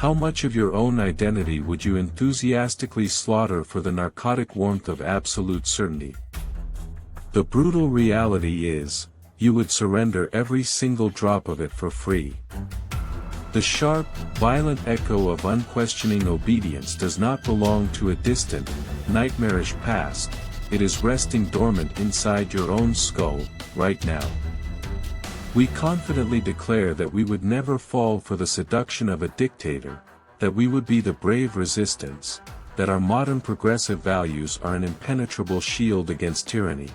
How much of your own identity would you enthusiastically slaughter for the narcotic warmth of absolute certainty? The brutal reality is, you would surrender every single drop of it for free. The sharp, violent echo of unquestioning obedience does not belong to a distant, nightmarish past, it is resting dormant inside your own skull, right now. We confidently declare that we would never fall for the seduction of a dictator, that we would be the brave resistance, that our modern progressive values are an impenetrable shield against tyranny.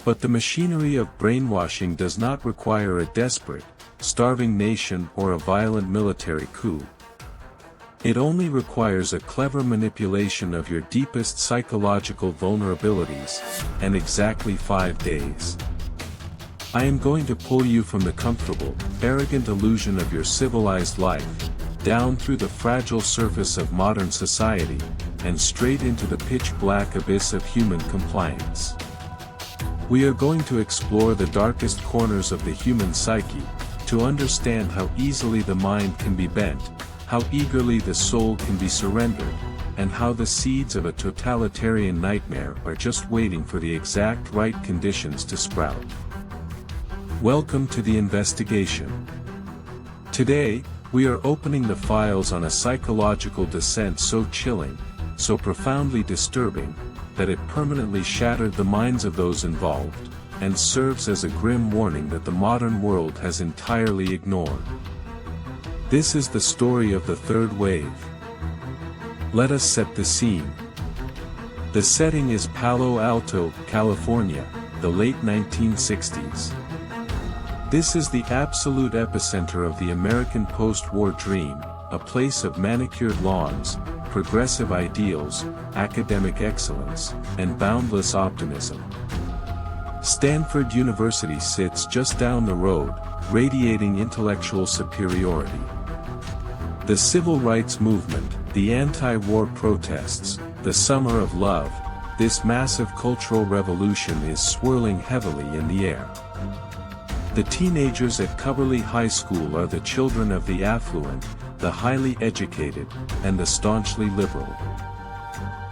But the machinery of brainwashing does not require a desperate, starving nation or a violent military coup. It only requires a clever manipulation of your deepest psychological vulnerabilities, and exactly 5 days. I am going to pull you from the comfortable, arrogant illusion of your civilized life, down through the fragile surface of modern society, and straight into the pitch-black abyss of human compliance. We are going to explore the darkest corners of the human psyche, to understand how easily the mind can be bent, how eagerly the soul can be surrendered, and how the seeds of a totalitarian nightmare are just waiting for the exact right conditions to sprout. Welcome to the investigation. Today, we are opening the files on a psychological descent so chilling, so profoundly disturbing, that it permanently shattered the minds of those involved, and serves as a grim warning that the modern world has entirely ignored. This is the story of the third wave. Let us set the scene. The setting is Palo Alto, California, the late 1960s. This is the absolute epicenter of the American post-war dream, a place of manicured lawns, progressive ideals, academic excellence, and boundless optimism. Stanford University sits just down the road, radiating intellectual superiority. The civil rights movement, the anti-war protests, the summer of love, this massive cultural revolution is swirling heavily in the air. The teenagers at Coverly High School are the children of the affluent, the highly educated, and the staunchly liberal.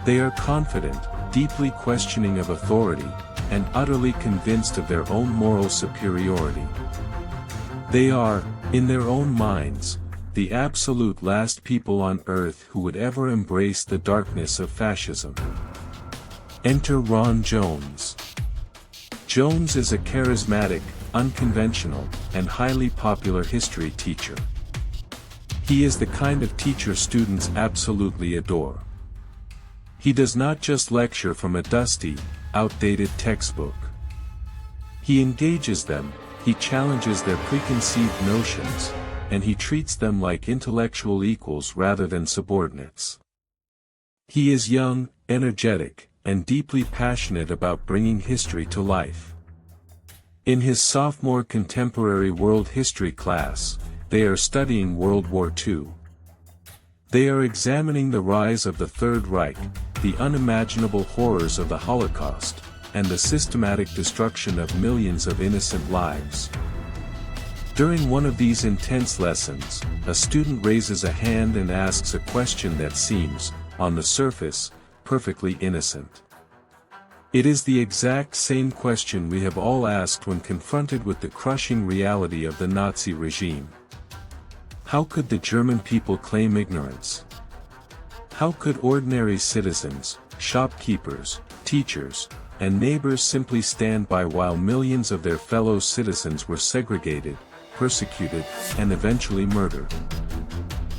They are confident, deeply questioning of authority, and utterly convinced of their own moral superiority. They are, in their own minds, the absolute last people on earth who would ever embrace the darkness of fascism. Enter Ron Jones. Jones is a charismatic, unconventional, and highly popular history teacher. He is the kind of teacher students absolutely adore. He does not just lecture from a dusty, outdated textbook. He engages them, he challenges their preconceived notions, and he treats them like intellectual equals rather than subordinates. He is young, energetic, and deeply passionate about bringing history to life. In his sophomore contemporary world history class, they are studying World War II. They are examining the rise of the Third Reich, the unimaginable horrors of the Holocaust, and the systematic destruction of millions of innocent lives. During one of these intense lessons, a student raises a hand and asks a question that seems, on the surface, perfectly innocent. It is the exact same question we have all asked when confronted with the crushing reality of the Nazi regime. How could the German people claim ignorance? How could ordinary citizens, shopkeepers, teachers, and neighbors simply stand by while millions of their fellow citizens were segregated, persecuted, and eventually murdered?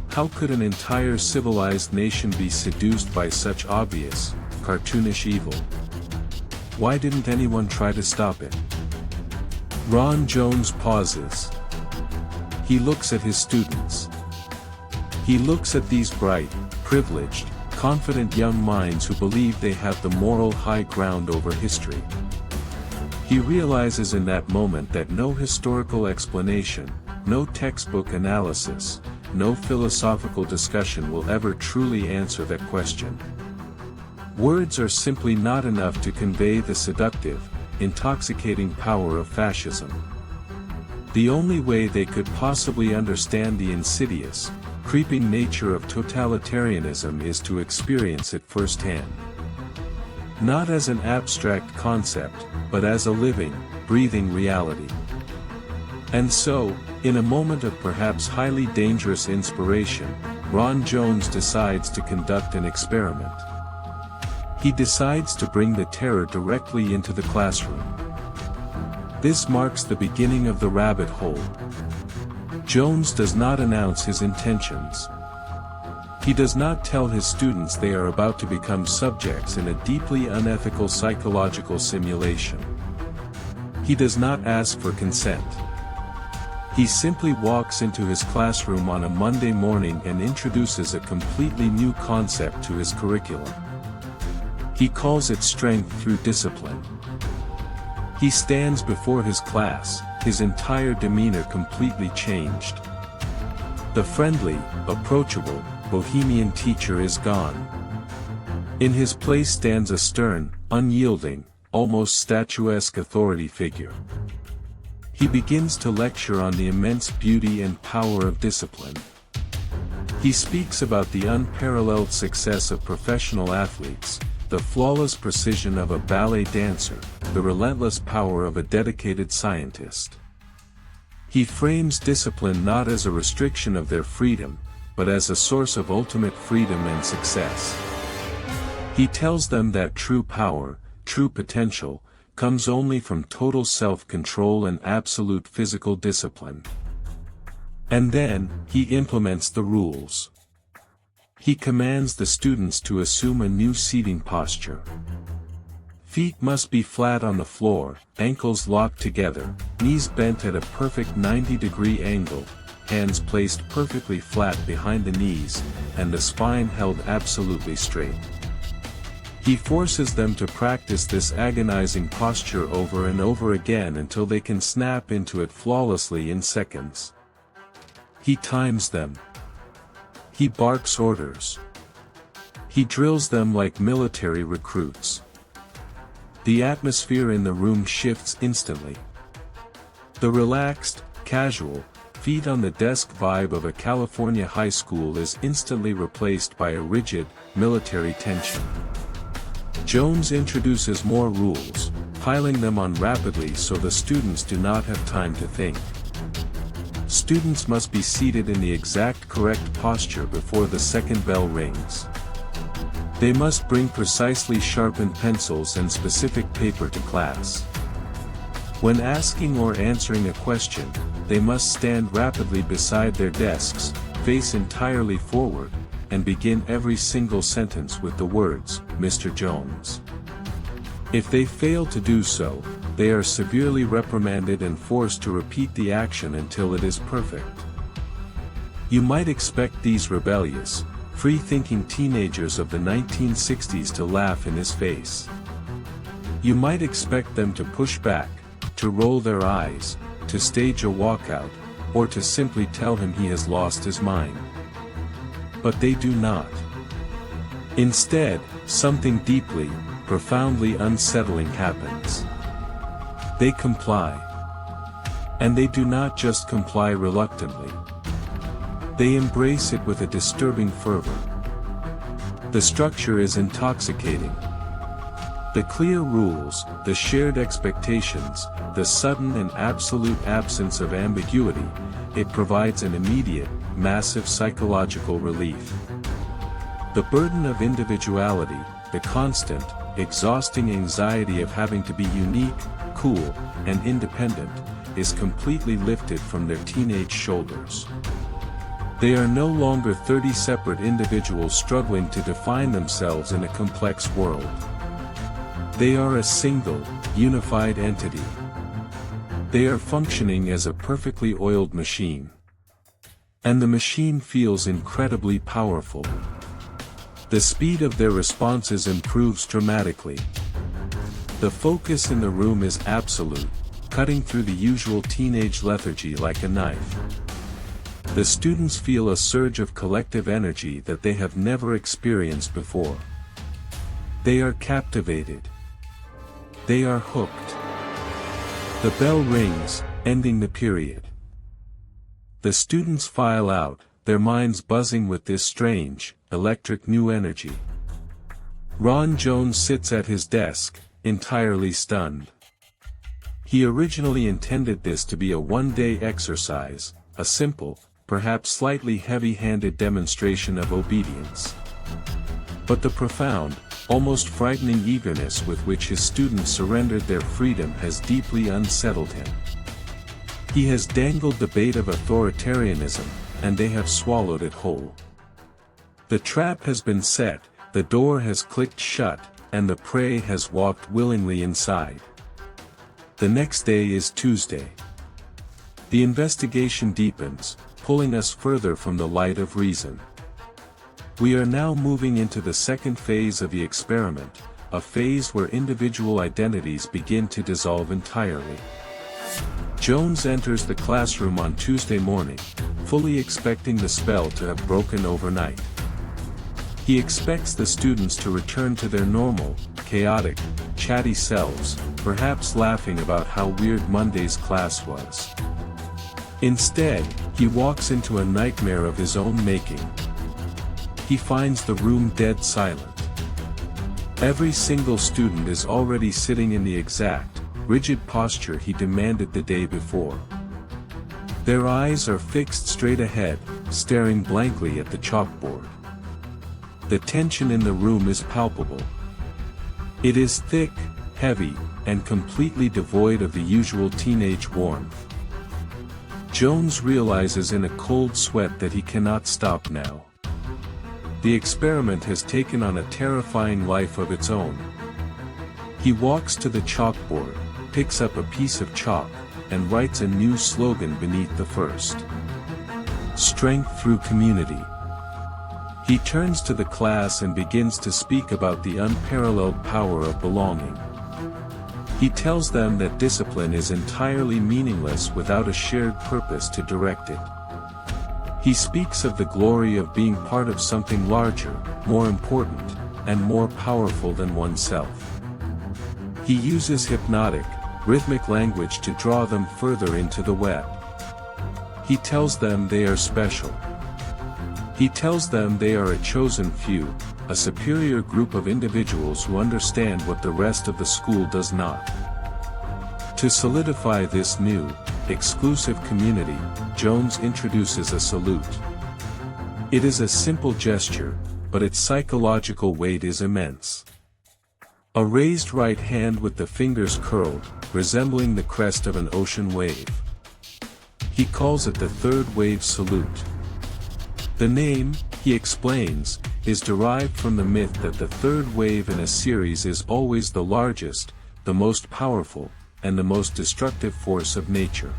How could an entire civilized nation be seduced by such obvious, cartoonish evil? Why didn't anyone try to stop it? Ron Jones pauses. He looks at his students. He looks at these bright, privileged, confident young minds who believe they have the moral high ground over history. He realizes in that moment that no historical explanation, no textbook analysis, no philosophical discussion will ever truly answer that question. Words are simply not enough to convey the seductive, intoxicating power of fascism. The only way they could possibly understand the insidious, creeping nature of totalitarianism is to experience it firsthand. Not as an abstract concept, but as a living, breathing reality. And so, in a moment of perhaps highly dangerous inspiration, Ron Jones decides to conduct an experiment. He decides to bring the terror directly into the classroom. This marks the beginning of the rabbit hole. Jones does not announce his intentions. He does not tell his students they are about to become subjects in a deeply unethical psychological simulation. He does not ask for consent. He simply walks into his classroom on a Monday morning and introduces a completely new concept to his curriculum. He calls it strength through discipline. He stands before his class, his entire demeanor completely changed. The friendly, approachable, bohemian teacher is gone. In his place stands a stern, unyielding, almost statuesque authority figure. He begins to lecture on the immense beauty and power of discipline. He speaks about the unparalleled success of professional athletes, the flawless precision of a ballet dancer, the relentless power of a dedicated scientist. He frames discipline not as a restriction of their freedom, but as a source of ultimate freedom and success. He tells them that true power, true potential, comes only from total self-control and absolute physical discipline. And then, he implements the rules. He commands the students to assume a new seating posture. Feet must be flat on the floor, ankles locked together, knees bent at a perfect 90-degree angle, hands placed perfectly flat behind the knees, and the spine held absolutely straight. He forces them to practice this agonizing posture over and over again until they can snap into it flawlessly in seconds. He times them. He barks orders. He drills them like military recruits. The atmosphere in the room shifts instantly. The relaxed, casual, feet on the desk vibe of a California high school is instantly replaced by a rigid, military tension. Jones introduces more rules, piling them on rapidly so the students do not have time to think. Students must be seated in the exact correct posture before the second bell rings. They must bring precisely sharpened pencils and specific paper to class. When asking or answering a question, they must stand rapidly beside their desks, face entirely forward, and begin every single sentence with the words, "Mr. Jones." If they fail to do so, they are severely reprimanded and forced to repeat the action until it is perfect. You might expect these rebellious, free-thinking teenagers of the 1960s to laugh in his face. You might expect them to push back, to roll their eyes, to stage a walkout, or to simply tell him he has lost his mind. But they do not. Instead, something deeply, profoundly unsettling happens. They comply. And they do not just comply reluctantly. They embrace it with a disturbing fervor. The structure is intoxicating. The clear rules, the shared expectations, the sudden and absolute absence of ambiguity, it provides an immediate, massive psychological relief. The burden of individuality, the constant, exhausting anxiety of having to be unique, cool, and independent, is completely lifted from their teenage shoulders. They are no longer 30 separate individuals struggling to define themselves in a complex world. They are a single, unified entity. They are functioning as a perfectly oiled machine. And the machine feels incredibly powerful. The speed of their responses improves dramatically. The focus in the room is absolute, cutting through the usual teenage lethargy like a knife. The students feel a surge of collective energy that they have never experienced before. They are captivated. They are hooked. The bell rings, ending the period. The students file out, their minds buzzing with this strange, electric new energy. Ron Jones sits at his desk, entirely stunned. He originally intended this to be a one-day exercise, a simple, perhaps slightly heavy-handed demonstration of obedience. But the profound, almost frightening eagerness with which his students surrendered their freedom has deeply unsettled him. He has dangled the bait of authoritarianism, and they have swallowed it whole. The trap has been set, the door has clicked shut, and the prey has walked willingly inside. The next day is Tuesday. The investigation deepens, pulling us further from the light of reason. We are now moving into the second phase of the experiment, a phase where individual identities begin to dissolve entirely. Jones enters the classroom on Tuesday morning, fully expecting the spell to have broken overnight. He expects the students to return to their normal, chaotic, chatty selves, perhaps laughing about how weird Monday's class was. Instead, he walks into a nightmare of his own making. He finds the room dead silent. Every single student is already sitting in the exact, rigid posture he demanded the day before. Their eyes are fixed straight ahead, staring blankly at the chalkboard. The tension in the room is palpable. It is thick, heavy, and completely devoid of the usual teenage warmth. Jones realizes in a cold sweat that he cannot stop now. The experiment has taken on a terrifying life of its own. He walks to the chalkboard, picks up a piece of chalk, and writes a new slogan beneath the first. Strength through community. He turns to the class and begins to speak about the unparalleled power of belonging. He tells them that discipline is entirely meaningless without a shared purpose to direct it. He speaks of the glory of being part of something larger, more important, and more powerful than oneself. He uses hypnotic, rhythmic language to draw them further into the web. He tells them they are special. He tells them they are a chosen few, a superior group of individuals who understand what the rest of the school does not. To solidify this new, exclusive community, Jones introduces a salute. It is a simple gesture, but its psychological weight is immense. A raised right hand with the fingers curled, resembling the crest of an ocean wave. He calls it the third wave salute. The name, he explains, is derived from the myth that the third wave in a series is always the largest, the most powerful, and the most destructive force of nature.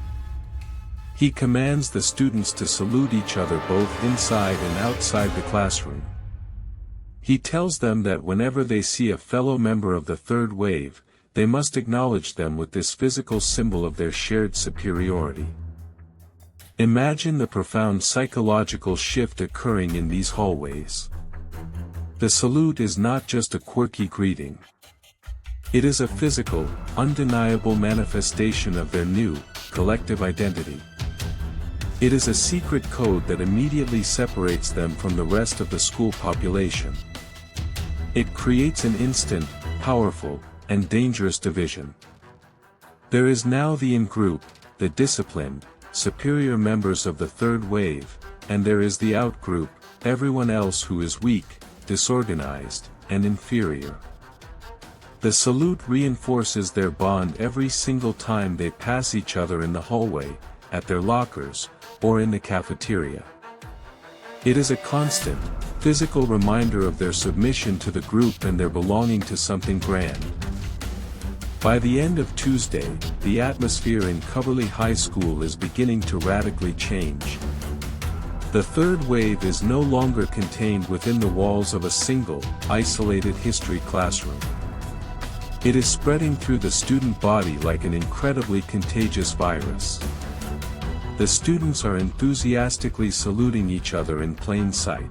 He commands the students to salute each other both inside and outside the classroom. He tells them that whenever they see a fellow member of the third wave, they must acknowledge them with this physical symbol of their shared superiority. Imagine the profound psychological shift occurring in these hallways. The salute is not just a quirky greeting. It is a physical, undeniable manifestation of their new, collective identity. It is a secret code that immediately separates them from the rest of the school population. It creates an instant, powerful, and dangerous division. There is now the in-group, the disciplined, superior members of the third wave, and there is the out-group, everyone else who is weak, disorganized, and inferior. The salute reinforces their bond every single time they pass each other in the hallway, at their lockers, or in the cafeteria. It is a constant, physical reminder of their submission to the group and their belonging to something grand. By the end of Tuesday, the atmosphere in Coverly High School is beginning to radically change. The third wave is no longer contained within the walls of a single, isolated history classroom. It is spreading through the student body like an incredibly contagious virus. The students are enthusiastically saluting each other in plain sight.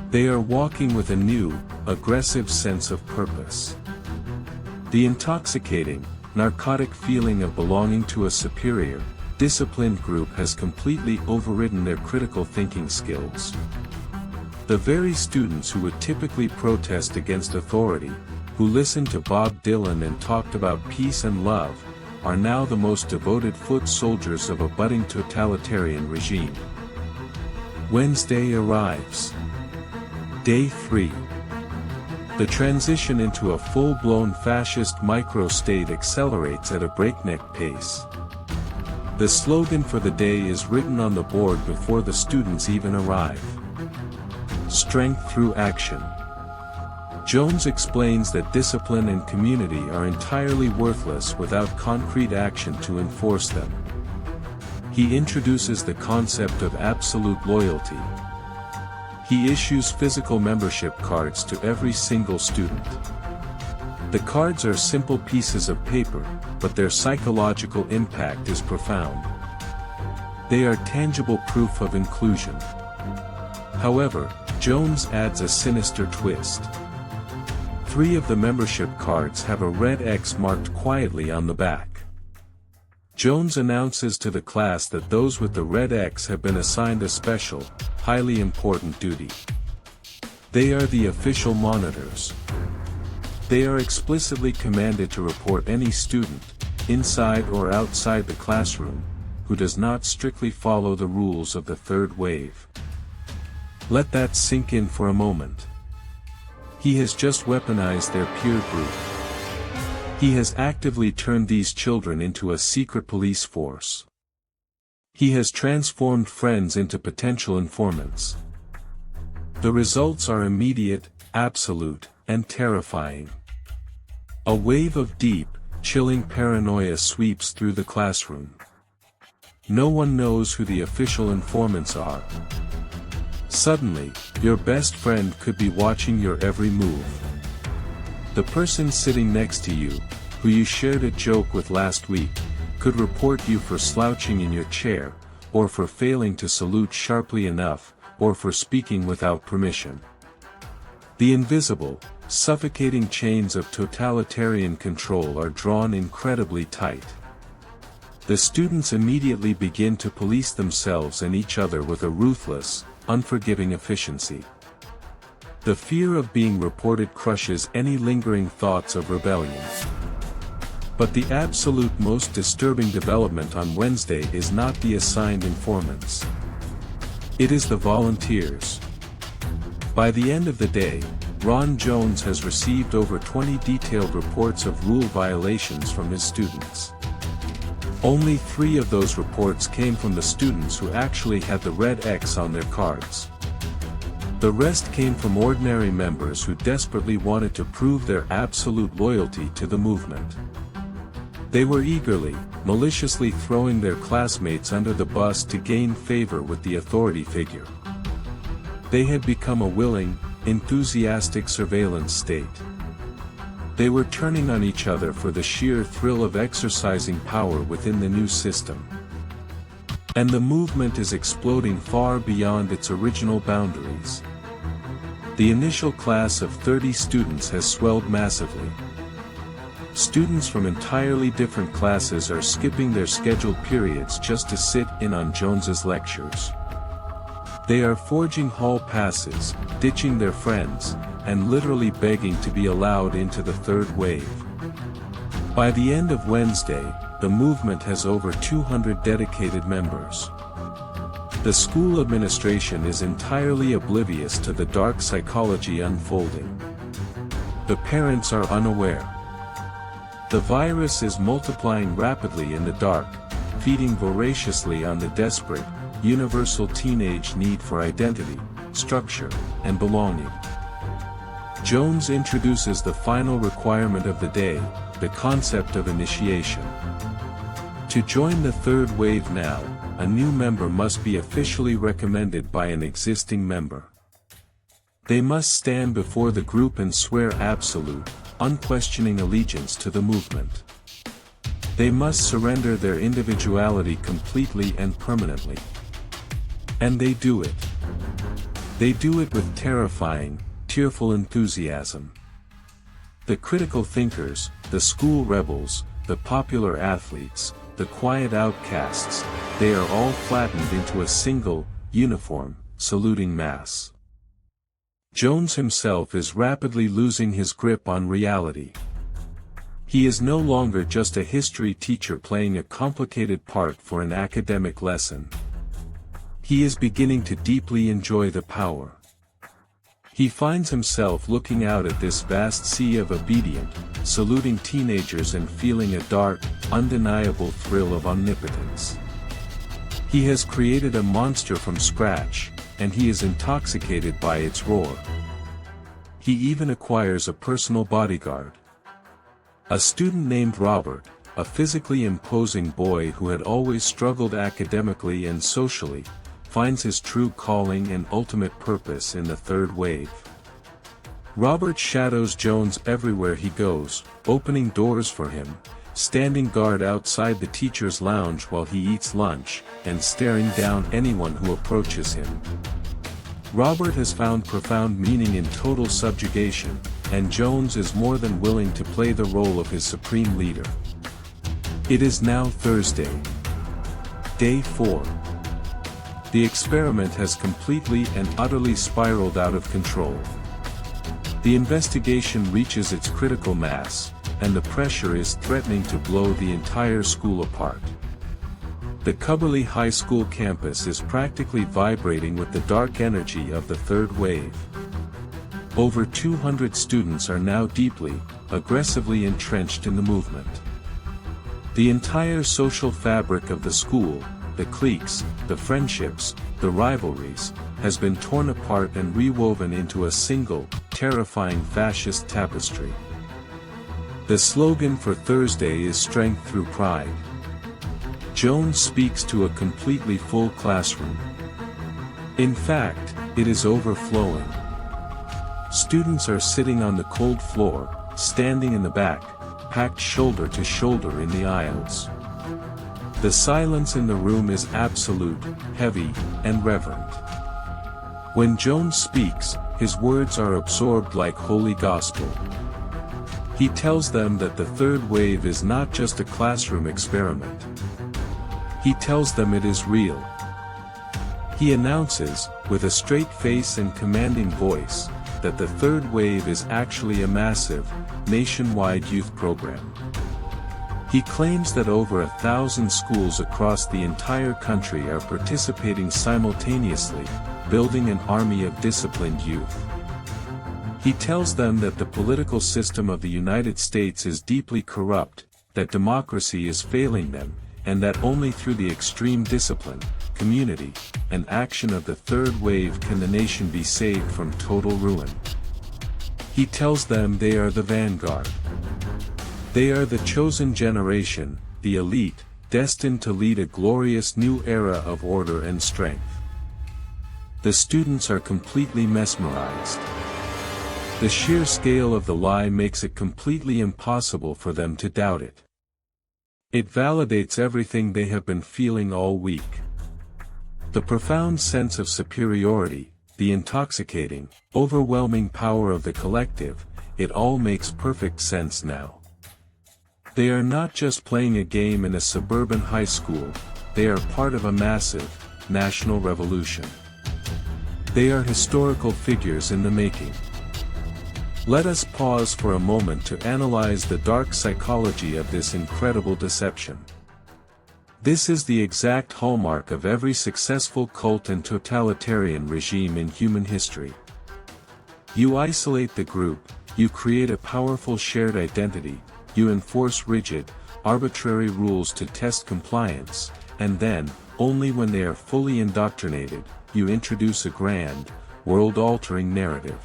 They are walking with a new, aggressive sense of purpose. The intoxicating, narcotic feeling of belonging to a superior, disciplined group has completely overridden their critical thinking skills. The very students who would typically protest against authority, who listened to Bob Dylan and talked about peace and love, are now the most devoted foot soldiers of a budding totalitarian regime. Wednesday arrives. Day 3. The transition into a full-blown fascist micro-state accelerates at a breakneck pace. The slogan for the day is written on the board before the students even arrive. Strength through action. Jones explains that discipline and community are entirely worthless without concrete action to enforce them. He introduces the concept of absolute loyalty. He issues physical membership cards to every single student. The cards are simple pieces of paper, but their psychological impact is profound. They are tangible proof of inclusion. However, Jones adds a sinister twist. 3 of the membership cards have a red X marked quietly on the back. Jones announces to the class that those with the red X have been assigned a special, highly important duty. They are the official monitors. They are explicitly commanded to report any student, inside or outside the classroom, who does not strictly follow the rules of the third wave. Let that sink in for a moment. He has just weaponized their peer group. He has actively turned these children into a secret police force. He has transformed friends into potential informants. The results are immediate, absolute, and terrifying. A wave of deep, chilling paranoia sweeps through the classroom. No one knows who the official informants are. Suddenly, your best friend could be watching your every move. The person sitting next to you, who you shared a joke with last week, could report you for slouching in your chair, or for failing to salute sharply enough, or for speaking without permission. The invisible, suffocating chains of totalitarian control are drawn incredibly tight. The students immediately begin to police themselves and each other with a ruthless, unforgiving efficiency. The fear of being reported crushes any lingering thoughts of rebellion. But the absolute most disturbing development on Wednesday is not the assigned informants. It is the volunteers. By the end of the day, Ron Jones has received over 20 detailed reports of rule violations from his students. Only 3 of those reports came from the students who actually had the red X on their cards. The rest came from ordinary members who desperately wanted to prove their absolute loyalty to the movement. They were eagerly, maliciously throwing their classmates under the bus to gain favor with the authority figure. They had become a willing, enthusiastic surveillance state. They were turning on each other for the sheer thrill of exercising power within the new system. And the movement is exploding far beyond its original boundaries. The initial class of 30 students has swelled massively. Students from entirely different classes are skipping their scheduled periods just to sit in on Jones's lectures. They are forging hall passes, ditching their friends, and literally begging to be allowed into the third wave. By the end of Wednesday, the movement has over 200 dedicated members. The school administration is entirely oblivious to the dark psychology unfolding. The parents are unaware. The virus is multiplying rapidly in the dark, feeding voraciously on the desperate, universal teenage need for identity, structure, and belonging. Jones introduces the final requirement of the day, the concept of initiation. To join the third wave now, a new member must be officially recommended by an existing member. They must stand before the group and swear absolute, unquestioning allegiance to the movement. They must surrender their individuality completely and permanently. And they do it. They do it with terrifying, tearful enthusiasm. The critical thinkers, the school rebels, the popular athletes, the quiet outcasts, they are all flattened into a single, uniform, saluting mass. Jones himself is rapidly losing his grip on reality. He is no longer just a history teacher playing a complicated part for an academic lesson. He is beginning to deeply enjoy the power. He finds himself looking out at this vast sea of obedient, saluting teenagers and feeling a dark, undeniable thrill of omnipotence. He has created a monster from scratch, and he is intoxicated by its roar. He even acquires a personal bodyguard. A student named Robert, a physically imposing boy who had always struggled academically and socially, finds his true calling and ultimate purpose in the third wave. Robert shadows Jones everywhere he goes, opening doors for him, standing guard outside the teacher's lounge while he eats lunch, and staring down anyone who approaches him. Robert has found profound meaning in total subjugation, and Jones is more than willing to play the role of his supreme leader. It is now Thursday. Day 4. The experiment has completely and utterly spiraled out of control. The investigation reaches its critical mass, and the pressure is threatening to blow the entire school apart. The Cubberley High School campus is practically vibrating with the dark energy of the third wave. Over 200 students are now deeply, aggressively entrenched in the movement. The entire social fabric of the school, the cliques, the friendships, the rivalries, has been torn apart and rewoven into a single, terrifying fascist tapestry. The slogan for Thursday is "Strength through Pride." Jones speaks to a completely full classroom. In fact, it is overflowing. Students are sitting on the cold floor, standing in the back, packed shoulder to shoulder in the aisles. The silence in the room is absolute, heavy, and reverent. When Jones speaks, his words are absorbed like holy gospel. He tells them that the third wave is not just a classroom experiment. He tells them it is real. He announces, with a straight face and commanding voice, that the third wave is actually a massive, nationwide youth program. He claims that over 1,000 schools across the entire country are participating simultaneously, building an army of disciplined youth. He tells them that the political system of the United States is deeply corrupt, that democracy is failing them, and that only through the extreme discipline, community, and action of the third wave can the nation be saved from total ruin. He tells them they are the vanguard. They are the chosen generation, the elite, destined to lead a glorious new era of order and strength. The students are completely mesmerized. The sheer scale of the lie makes it completely impossible for them to doubt it. It validates everything they have been feeling all week. The profound sense of superiority, the intoxicating, overwhelming power of the collective, it all makes perfect sense now. They are not just playing a game in a suburban high school, they are part of a massive, national revolution. They are historical figures in the making. Let us pause for a moment to analyze the dark psychology of this incredible deception. This is the exact hallmark of every successful cult and totalitarian regime in human history. You isolate the group, you create a powerful shared identity, you enforce rigid, arbitrary rules to test compliance, and then, only when they are fully indoctrinated, you introduce a grand, world-altering narrative.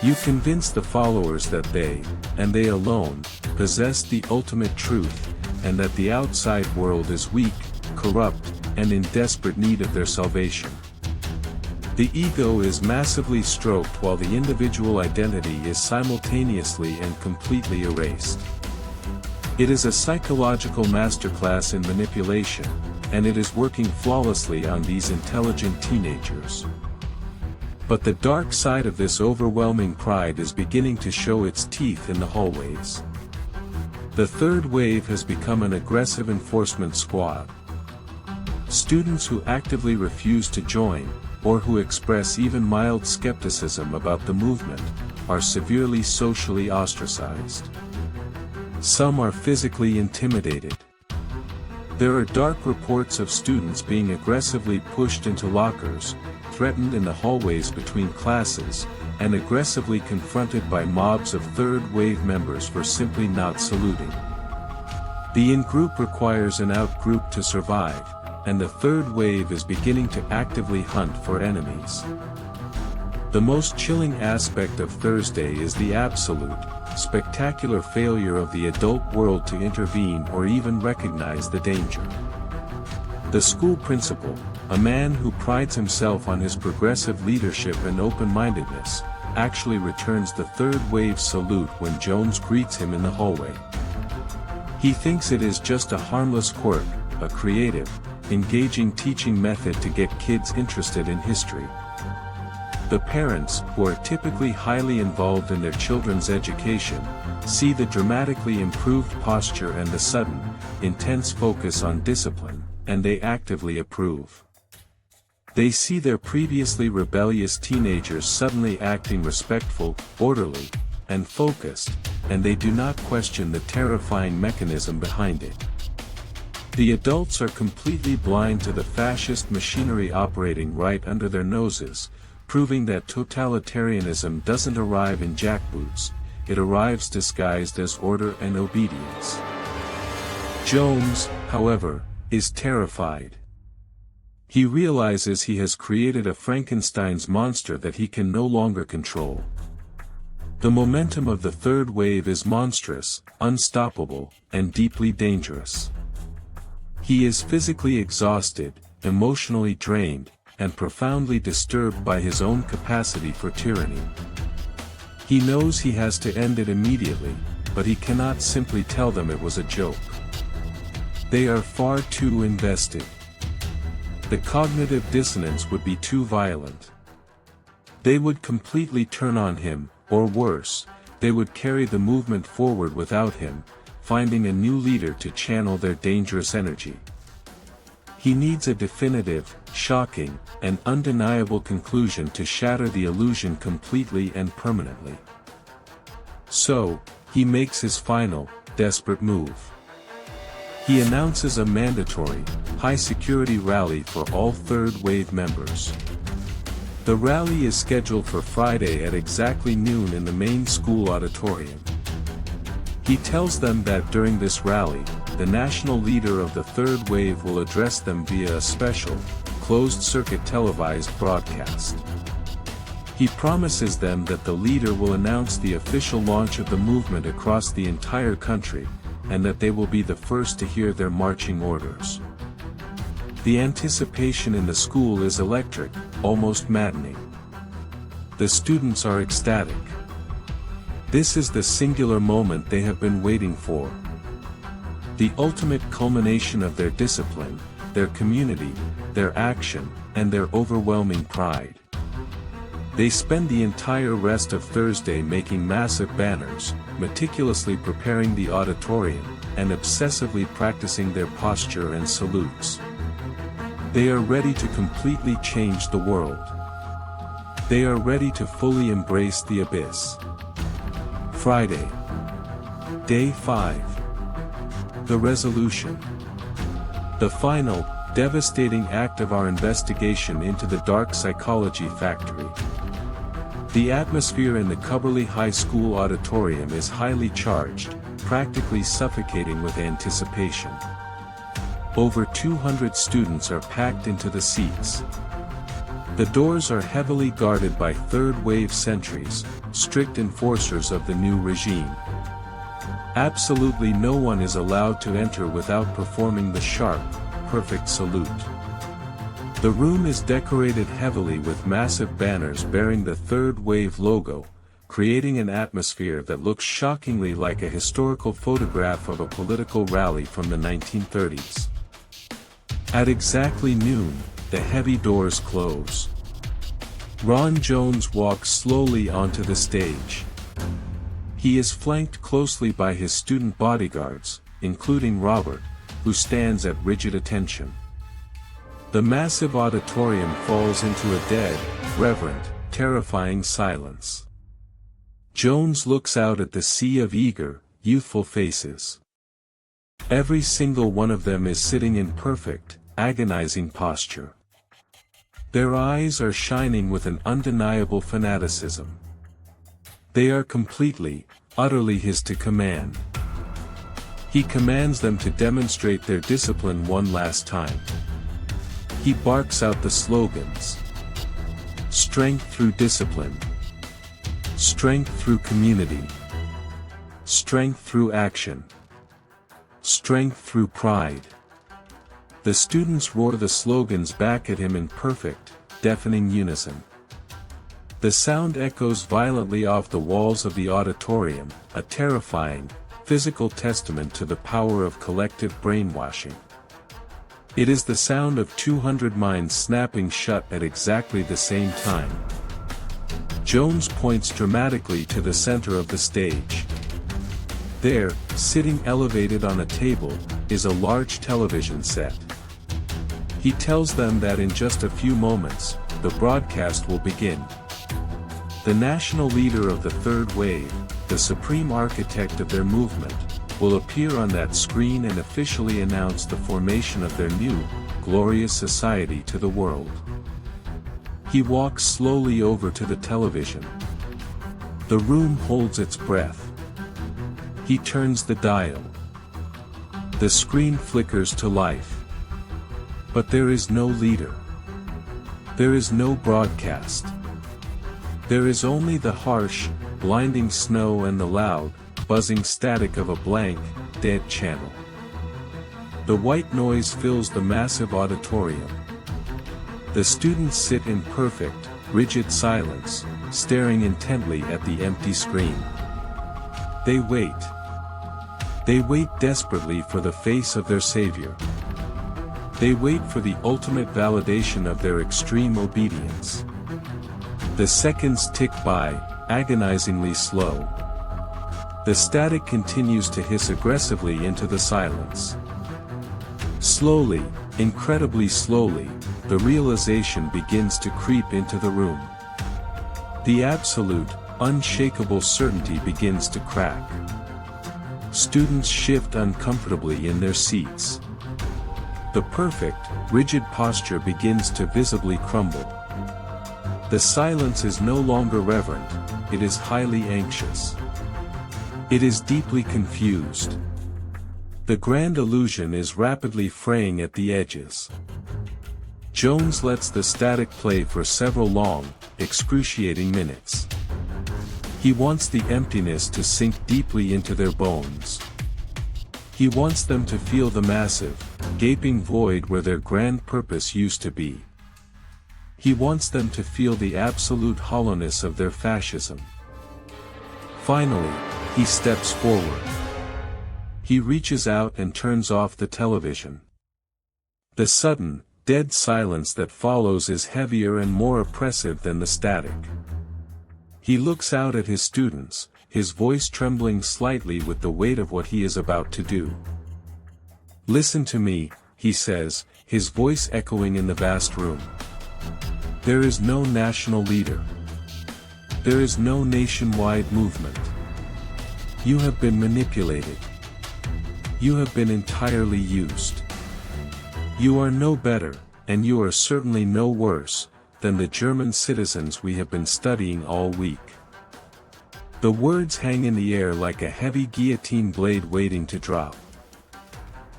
You convince the followers that they, and they alone, possess the ultimate truth, and that the outside world is weak, corrupt, and in desperate need of their salvation. The ego is massively stroked while the individual identity is simultaneously and completely erased. It is a psychological masterclass in manipulation, and it is working flawlessly on these intelligent teenagers. But the dark side of this overwhelming pride is beginning to show its teeth in the hallways. The third wave has become an aggressive enforcement squad. Students who actively refuse to join, or who express even mild skepticism about the movement, are severely socially ostracized. Some are physically intimidated. There are dark reports of students being aggressively pushed into lockers, threatened in the hallways between classes, and aggressively confronted by mobs of third-wave members for simply not saluting. The in-group requires an out-group to survive, and the third wave is beginning to actively hunt for enemies. The most chilling aspect of Thursday is the absolute, spectacular failure of the adult world to intervene or even recognize the danger. The school principal, a man who prides himself on his progressive leadership and open-mindedness, actually returns the third-wave salute when Jones greets him in the hallway. He thinks it is just a harmless quirk, a creative, engaging teaching method to get kids interested in history. The parents, who are typically highly involved in their children's education, see the dramatically improved posture and the sudden, intense focus on discipline, and they actively approve. They see their previously rebellious teenagers suddenly acting respectful, orderly, and focused, and they do not question the terrifying mechanism behind it. The adults are completely blind to the fascist machinery operating right under their noses, proving that totalitarianism doesn't arrive in jackboots, it arrives disguised as order and obedience. Jones, however, is terrified. He realizes he has created a Frankenstein's monster that he can no longer control. The momentum of the third wave is monstrous, unstoppable, and deeply dangerous. He is physically exhausted, emotionally drained, and profoundly disturbed by his own capacity for tyranny. He knows he has to end it immediately, but he cannot simply tell them it was a joke. They are far too invested. The cognitive dissonance would be too violent. They would completely turn on him, or worse, they would carry the movement forward without him, finding a new leader to channel their dangerous energy. He needs a definitive, shocking, and undeniable conclusion to shatter the illusion completely and permanently. So, he makes his final, desperate move. He announces a mandatory, high-security rally for all third-wave members. The rally is scheduled for Friday at exactly noon in the main school auditorium. He tells them that during this rally, the national leader of the third wave will address them via a special, closed-circuit televised broadcast. He promises them that the leader will announce the official launch of the movement across the entire country, and that they will be the first to hear their marching orders. The anticipation in the school is electric, almost maddening. The students are ecstatic. This is the singular moment they have been waiting for. The ultimate culmination of their discipline, their community, their action, and their overwhelming pride. They spend the entire rest of Thursday making massive banners, meticulously preparing the auditorium, and obsessively practicing their posture and salutes. They are ready to completely change the world. They are ready to fully embrace the abyss. Friday. Day 5. The resolution. The final, devastating act of our investigation into the dark psychology factory. The atmosphere in the Cubberley High School auditorium is highly charged, practically suffocating with anticipation. Over 200 students are packed into the seats. The doors are heavily guarded by third-wave sentries, strict enforcers of the new regime. Absolutely no one is allowed to enter without performing the sharp, perfect salute. The room is decorated heavily with massive banners bearing the third wave logo, creating an atmosphere that looks shockingly like a historical photograph of a political rally from the 1930s. At exactly noon, the heavy doors close. Ron Jones walks slowly onto the stage. He is flanked closely by his student bodyguards, including Robert, who stands at rigid attention. The massive auditorium falls into a dead, reverent, terrifying silence. Jones looks out at the sea of eager, youthful faces. Every single one of them is sitting in perfect, agonizing posture. Their eyes are shining with an undeniable fanaticism. They are completely, utterly his to command. He commands them to demonstrate their discipline one last time. He barks out the slogans. Strength through discipline. Strength through community. Strength through action. Strength through pride. The students roar the slogans back at him in perfect, deafening unison. The sound echoes violently off the walls of the auditorium, a terrifying, physical testament to the power of collective brainwashing. It is the sound of 200 minds snapping shut at exactly the same time. Jones points dramatically to the center of the stage. There, sitting elevated on a table, is a large television set. He tells them that in just a few moments, the broadcast will begin. The national leader of the third wave, the supreme architect of their movement, will appear on that screen and officially announce the formation of their new, glorious society to the world. He walks slowly over to the television. The room holds its breath. He turns the dial. The screen flickers to life. But there is no leader. There is no broadcast. There is only the harsh, blinding snow and the loud, buzzing static of a blank, dead channel. The white noise fills the massive auditorium. The students sit in perfect, rigid silence, staring intently at the empty screen. They wait. They wait desperately for the face of their savior. They wait for the ultimate validation of their extreme obedience. The seconds tick by, agonizingly slow. The static continues to hiss aggressively into the silence. Slowly, incredibly slowly, the realization begins to creep into the room. The absolute, unshakable certainty begins to crack. Students shift uncomfortably in their seats. The perfect, rigid posture begins to visibly crumble. The silence is no longer reverent, it is highly anxious. It is deeply confused. The grand illusion is rapidly fraying at the edges. Jones lets the static play for several long, excruciating minutes. He wants the emptiness to sink deeply into their bones. He wants them to feel the massive, gaping void where their grand purpose used to be. He wants them to feel the absolute hollowness of their fascism. Finally, he steps forward. He reaches out and turns off the television. The sudden, dead silence that follows is heavier and more oppressive than the static. He looks out at his students, his voice trembling slightly with the weight of what he is about to do. "Listen to me," he says, his voice echoing in the vast room. "There is no national leader. There is no nationwide movement. You have been manipulated. You have been entirely used. You are no better, and you are certainly no worse, than the German citizens we have been studying all week." The words hang in the air like a heavy guillotine blade waiting to drop.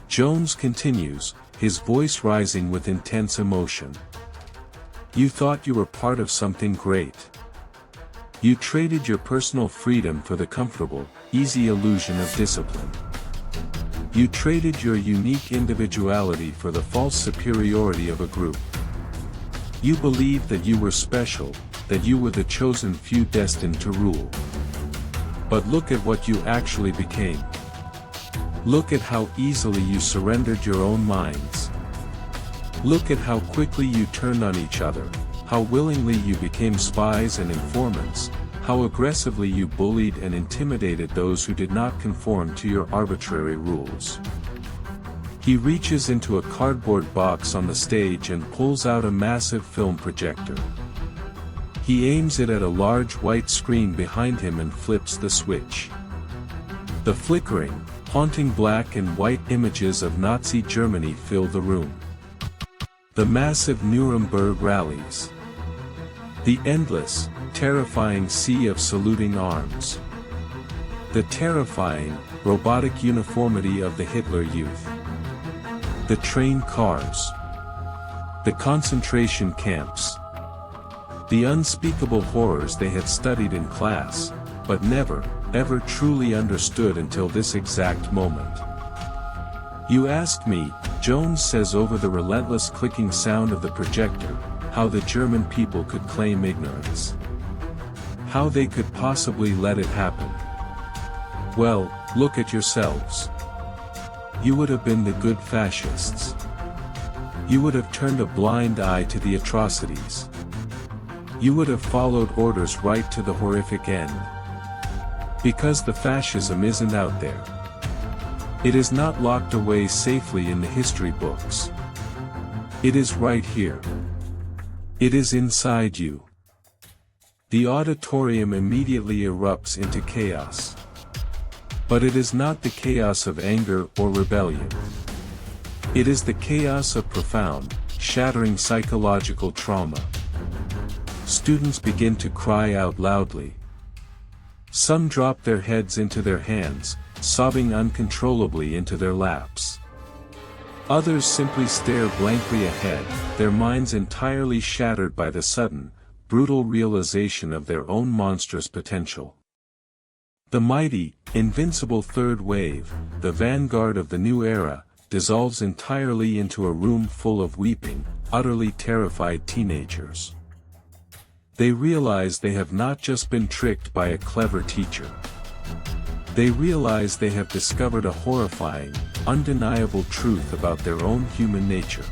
Jones continues, his voice rising with intense emotion. "You thought you were part of something great. You traded your personal freedom for the comfortable, easy illusion of discipline. You traded your unique individuality for the false superiority of a group. You believed that you were special, that you were the chosen few destined to rule. But look at what you actually became. Look at how easily you surrendered your own minds. Look at how quickly you turned on each other, how willingly you became spies and informants, how aggressively you bullied and intimidated those who did not conform to your arbitrary rules. He reaches into a cardboard box on the stage and pulls out a massive film projector. He aims it at a large white screen behind him and flips the switch. The flickering, haunting black and white images of Nazi Germany fill the room. The massive Nuremberg rallies. The endless, terrifying sea of saluting arms. The terrifying, robotic uniformity of the Hitler Youth. The train cars. The concentration camps. The unspeakable horrors they had studied in class, but never, ever truly understood until this exact moment. You asked me, Jones says over the relentless clicking sound of the projector, how the German people could claim ignorance. How they could possibly let it happen. Well, look at yourselves. You would have been the good fascists. You would have turned a blind eye to the atrocities. You would have followed orders right to the horrific end. Because the fascism isn't out there. It is not locked away safely in the history books. It is right here. It is inside you. The auditorium immediately erupts into chaos. But it is not the chaos of anger or rebellion. It is the chaos of profound, shattering psychological trauma. Students begin to cry out loudly. Some drop their heads into their hands, sobbing uncontrollably into their laps. Others simply stare blankly ahead, their minds entirely shattered by the sudden, brutal realization of their own monstrous potential. The mighty, invincible third wave, the vanguard of the new era, dissolves entirely into a room full of weeping, utterly terrified teenagers. They realize they have not just been tricked by a clever teacher. They realize they have discovered a horrifying, undeniable truth about their own human nature.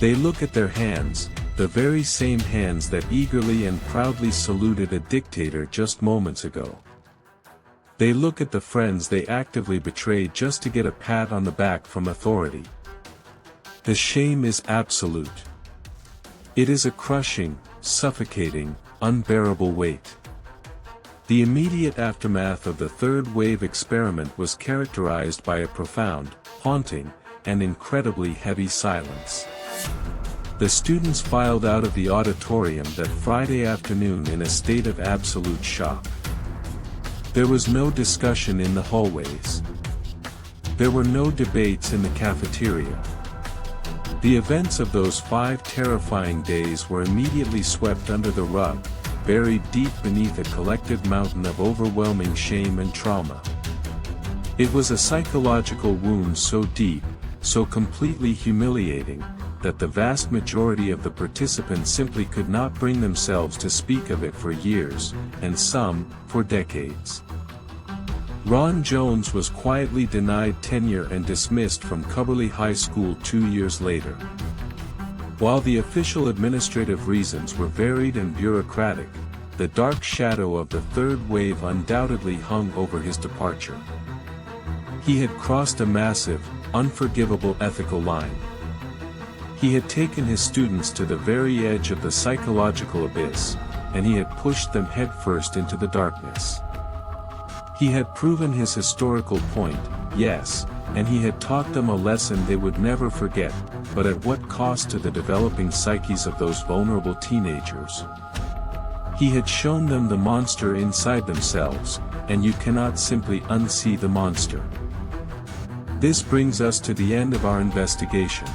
They look at their hands, the very same hands that eagerly and proudly saluted a dictator just moments ago. They look at the friends they actively betrayed just to get a pat on the back from authority. The shame is absolute. It is a crushing, suffocating, unbearable weight. The immediate aftermath of the third wave experiment was characterized by a profound, haunting, and incredibly heavy silence. The students filed out of the auditorium that Friday afternoon in a state of absolute shock. There was no discussion in the hallways. There were no debates in the cafeteria. The events of those 5 terrifying days were immediately swept under the rug, buried deep beneath a collective mountain of overwhelming shame and trauma. It was a psychological wound so deep, so completely humiliating, that the vast majority of the participants simply could not bring themselves to speak of it for years, and some, for decades. Ron Jones was quietly denied tenure and dismissed from Cubberley High School 2 years later. While the official administrative reasons were varied and bureaucratic, the dark shadow of the third wave undoubtedly hung over his departure. He had crossed a massive, unforgivable ethical line. He had taken his students to the very edge of the psychological abyss, and he had pushed them headfirst into the darkness. He had proven his historical point, yes, and he had taught them a lesson they would never forget, but at what cost to the developing psyches of those vulnerable teenagers? He had shown them the monster inside themselves, and you cannot simply unsee the monster. This brings us to the end of our investigation.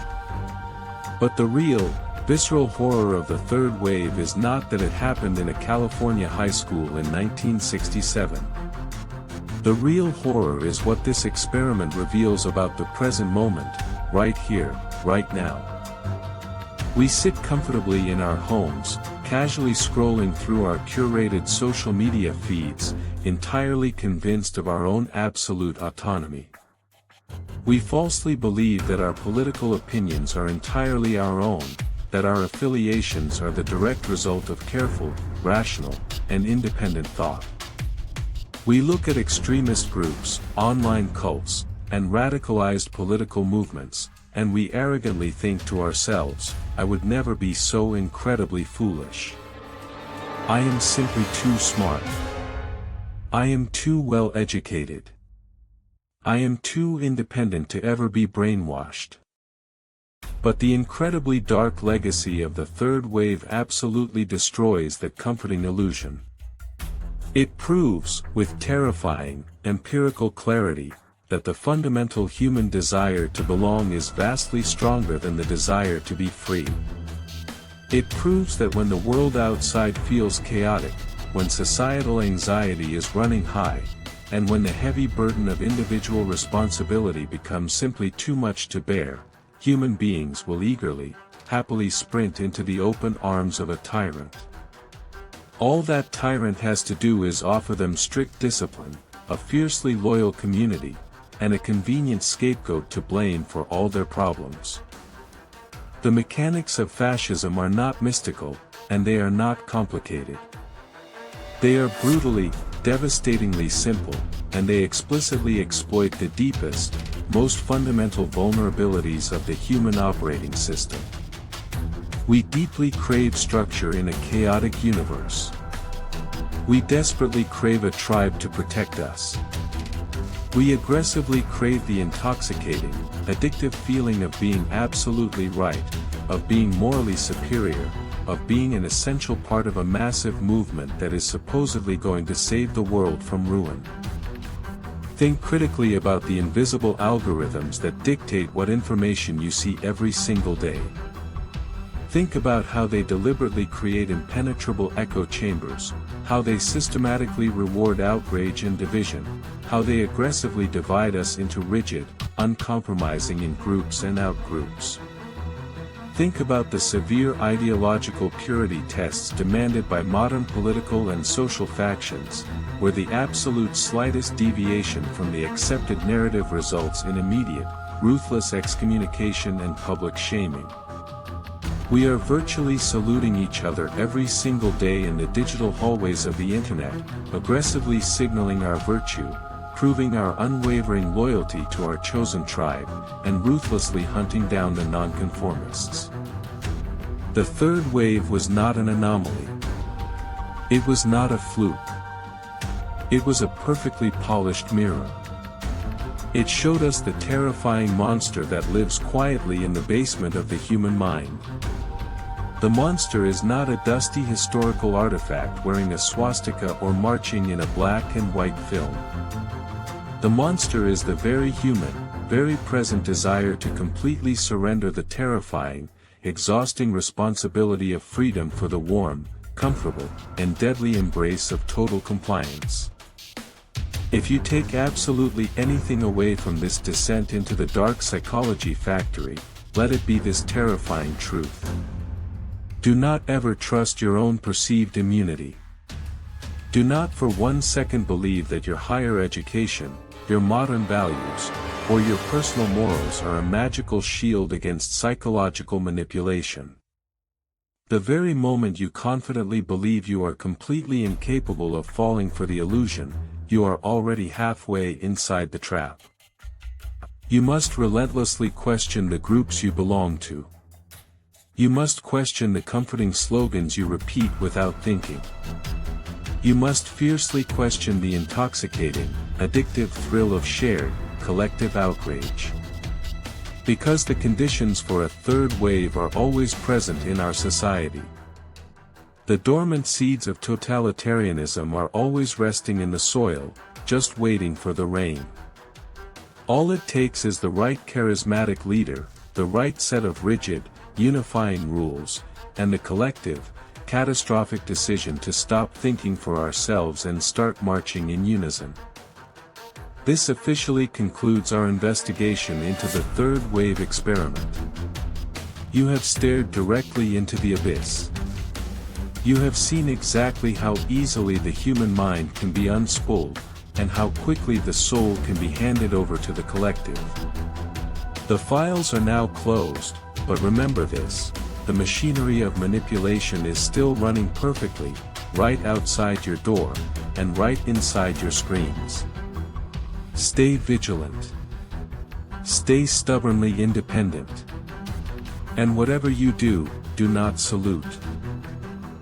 But the real, visceral horror of the third wave is not that it happened in a California high school in 1967. The real horror is what this experiment reveals about the present moment, right here, right now. We sit comfortably in our homes, casually scrolling through our curated social media feeds, entirely convinced of our own absolute autonomy. We falsely believe that our political opinions are entirely our own, that our affiliations are the direct result of careful, rational, and independent thought. We look at extremist groups, online cults, and radicalized political movements, and we arrogantly think to ourselves, I would never be so incredibly foolish. I am simply too smart. I am too well educated. I am too independent to ever be brainwashed. But the incredibly dark legacy of the third wave absolutely destroys that comforting illusion. It proves, with terrifying, empirical clarity, that the fundamental human desire to belong is vastly stronger than the desire to be free. It proves that when the world outside feels chaotic, when societal anxiety is running high, and when the heavy burden of individual responsibility becomes simply too much to bear, human beings will eagerly, happily sprint into the open arms of a tyrant. All that tyrant has to do is offer them strict discipline, a fiercely loyal community, and a convenient scapegoat to blame for all their problems. The mechanics of fascism are not mystical, and they are not complicated. They are brutally, devastatingly simple, and they explicitly exploit the deepest, most fundamental vulnerabilities of the human operating system. We deeply crave structure in a chaotic universe. We desperately crave a tribe to protect us. We aggressively crave the intoxicating, addictive feeling of being absolutely right, of being morally superior, of being an essential part of a massive movement that is supposedly going to save the world from ruin. Think critically about the invisible algorithms that dictate what information you see every single day. Think about how they deliberately create impenetrable echo chambers, how they systematically reward outrage and division, how they aggressively divide us into rigid, uncompromising in-groups and out-groups. Think about the severe ideological purity tests demanded by modern political and social factions, where the absolute slightest deviation from the accepted narrative results in immediate, ruthless excommunication and public shaming. We are virtually saluting each other every single day in the digital hallways of the internet, aggressively signaling our virtue, proving our unwavering loyalty to our chosen tribe, and ruthlessly hunting down the nonconformists. The third wave was not an anomaly. It was not a fluke. It was a perfectly polished mirror. It showed us the terrifying monster that lives quietly in the basement of the human mind. The monster is not a dusty historical artifact wearing a swastika or marching in a black and white film. The monster is the very human, very present desire to completely surrender the terrifying, exhausting responsibility of freedom for the warm, comfortable, and deadly embrace of total compliance. If you take absolutely anything away from this descent into the dark psychology factory, let it be this terrifying truth. Do not ever trust your own perceived immunity. Do not for 1 second believe that your higher education, your modern values, or your personal morals are a magical shield against psychological manipulation. The very moment you confidently believe you are completely incapable of falling for the illusion, you are already halfway inside the trap. You must relentlessly question the groups you belong to. You must question the comforting slogans you repeat without thinking. You must fiercely question the intoxicating, addictive thrill of shared, collective outrage. Because the conditions for a third wave are always present in our society. The dormant seeds of totalitarianism are always resting in the soil, just waiting for the rain. All it takes is the right charismatic leader, the right set of rigid, unifying rules, and the collective, catastrophic decision to stop thinking for ourselves and start marching in unison. This officially concludes our investigation into the third wave experiment. You have stared directly into the abyss. You have seen exactly how easily the human mind can be unspooled, and how quickly the soul can be handed over to the collective. The files are now closed, but remember this, the machinery of manipulation is still running perfectly, right outside your door, and right inside your screens. Stay vigilant. Stay stubbornly independent. And whatever you do, do not salute.